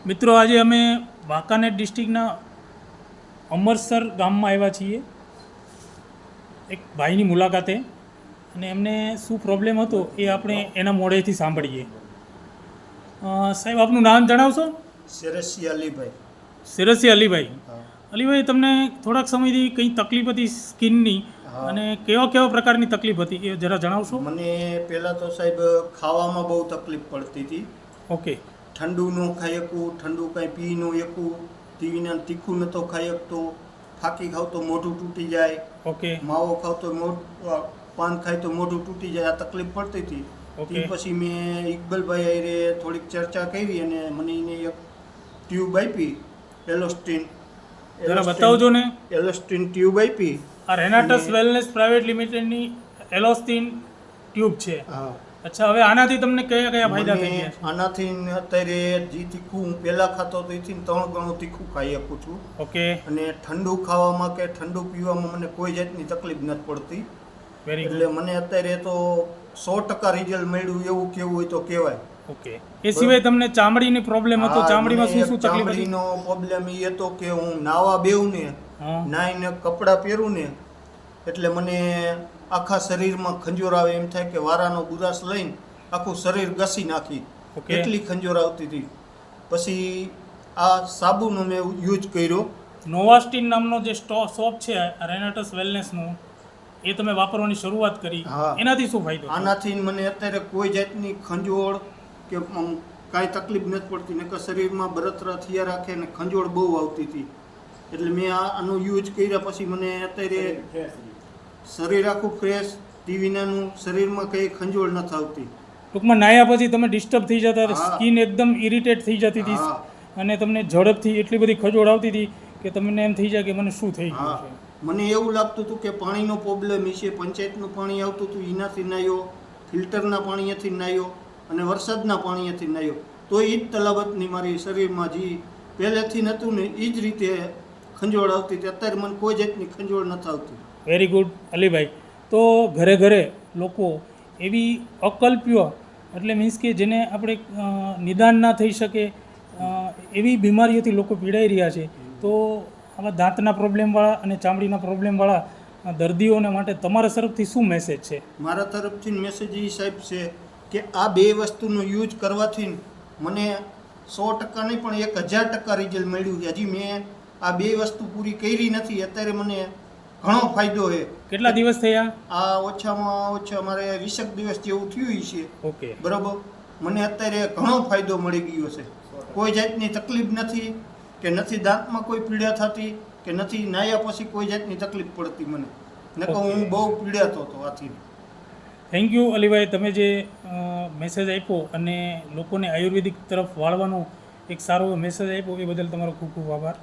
મિત્રો, આજે અમે વાંકાનેર ડિસ્ટ્રિક્ટના અમરસર ગામમાં આવ્યા છીએ એક ભાઈની મુલાકાતે, અને એમને શું પ્રોબ્લેમ હતો એ આપણે એના મોઢેથી સાંભળીએ. સાહેબ, આપનું નામ જણાવશો? સેરસિયા અલીભાઈ. સેરસિયા અલીભાઈ. હા. અલીભાઈ, તમને થોડાક સમયથી કંઈ તકલીફ હતી સ્કિનની, હા. અને કેવા પ્રકારની તકલીફ હતી એ જરા જણાવશો? મને પહેલાં તો સાહેબ ખાવામાં બહુ તકલીફ પડતી હતી. ઓકે. ઠંડુ ન ખાઈ શકું, ઠંડુ કાંઈ પી ન શકું, ટીવીના તીખું નહોતો ખાઈ શકતો, ફાકી ખાવ તો મોઢું તૂટી જાય, ઓકે. માવો ખાવ તો પાન ખાય તો મોઢું તૂટી જાય, આ તકલીફ પડતી હતી. ઓકે. તે પછી મેં ઇકબલભાઈ હારે થોડીક ચર્ચા કરી અને મને એને એક ટ્યુબ આપી, એલોસ્ટીન. જરા બતાવજો ને. એલોસ્ટીન ટ્યુબ આપી. આ રેનાટસ વેલનેસ પ્રાઇવેટ લિમિટેડની એલોસ્ટીન ટ્યુબ છે. હા. અચ્છા, હવે આનાથી તમને કયા ફાયદા થઈ ગયા છે? આનાથી અત્યારે જે તીખું હું પહેલાં ખાતો હતો એથી 3 ગણું તીખું ખાઈ શકું છું. ઓકે. અને ઠંડુ ખાવામાં કે ઠંડુ પીવામાં મને કોઈ જાતની તકલીફ નથી પડતી. Very good. એટલે મને અત્યારે તો 100% રિઝલ્ટ મળ્યું એવું કેવું હોય તો કહેવાય. ઓકે. એ સિવાય તમને ચામડીની પ્રોબ્લેમ હતો? હા, ચામડીમાં મને શું તકલીફ હતી? ચામડીનો પ્રોબ્લેમ એ હતો કે હું નાવા બેવું ને, હા. નાઈને કપડાં પહેરું ને એટલે મને આખા શરીરમાં ખંજોર આવે, એમ થાય કે વારાનો બુરાશ લઈને આખું શરીર ઘસી નાખી, ઓકે. એટલી ખંજોર આવતી હતી. પછી આ સાબુનો મેં યુઝ કર્યો. નોવાસ્ટીન નામનો જે શોપ છે રેનાટસ વેલનેસનું, એ તમે વાપરવાની શરૂઆત કરી. હા. એનાથી શું ફાયદો થયો? આનાથી મને અત્યારે કોઈ જાતની ખંજોળ કે કાંઈ તકલીફ નથી પડતી, નકર શરીરમાં બળતરા થયા રાખે ને ખંજોળ બહુ આવતી હતી. એટલે મેં આનો યુઝ કર્યા પછી મને અત્યારે શરીર આખું ફ્રેશ, ટીવીનાનું શરીરમાં કંઈ ખંજોળ નથી આવતી. ટૂંકમાં નાયા પછી તમે ડિસ્ટર્બ થઈ જતા, હા. સ્કિન એકદમ ઇરિટેટ થઈ જતી હતી, હા. અને તમને ઝડપથી એટલી બધી ખજોડ આવતી હતી કે તમને એમ થઈ જાય કે મને શું થઈ ગયું હા, છે. મને એવું લાગતું હતું કે પાણીનો પ્રોબ્લેમ છે, પંચાયતનું પાણી આવતું હતું એનાથી નાહ્યો, ફિલ્ટરના પાણીથી નાહ્યો અને વરસાદના પાણીથી નાહ્યો, તો એ જ તલાબતની મારી શરીરમાં જે પહેલેથી નહોતું ને એ જ રીતે ખંજોળ આવતી હતી. અત્યારે મને કોઈ જાતની ખંજોળ નથી આવતી. Very good Alibhai. તો ઘરે ઘરે લોકો એવી અકલ્પ્ય, એટલે મીન્સ કે જેને આપણે નિદાન ના થઈ શકે એવી બીમારીઓથી લોકો પીડાઈ રહ્યા છે. તો આવા દાંતના પ્રોબ્લેમવાળા અને ચામડીના પ્રોબ્લેમવાળા દર્દીઓને માટે તમારા તરફથી શું મેસેજ છે? મારા તરફથી મેસેજ એ સાહેબ છે કે આ બે વસ્તુનો યુઝ કરવાથી મને 100% નહીં પણ 1000% રિઝલ્ટ મળ્યું છે. હજી મેં આ બે વસ્તુ પૂરી કરી નથી, અત્યારે મને ઘણો ફાયદો છે. કેટલા દિવસ થયા? આ ઓછામાં ઓછા મારે 20 દિવસ જેવું થયું છે. ઓકે. બરાબર. મને અત્યારે ઘણો ફાયદો મળી ગયો છે. કોઈ જાતની તકલીફ નથી, કે નથી દાંતમાં કોઈ પીડા થતી, કે નથી નાયા પછી કોઈ જાતની તકલીફ પડતી મને. નકર હું બહુ પીડાતો હતો આથી. થેન્ક યુ અલીભાઈ, તમે જે મેસેજ આપ્યો અને લોકોને આયુર્વેદિક તરફ વાળવાનો એક સારો મેસેજ આપ્યો એ બદલ તમારો ખૂબ ખૂબ આભાર.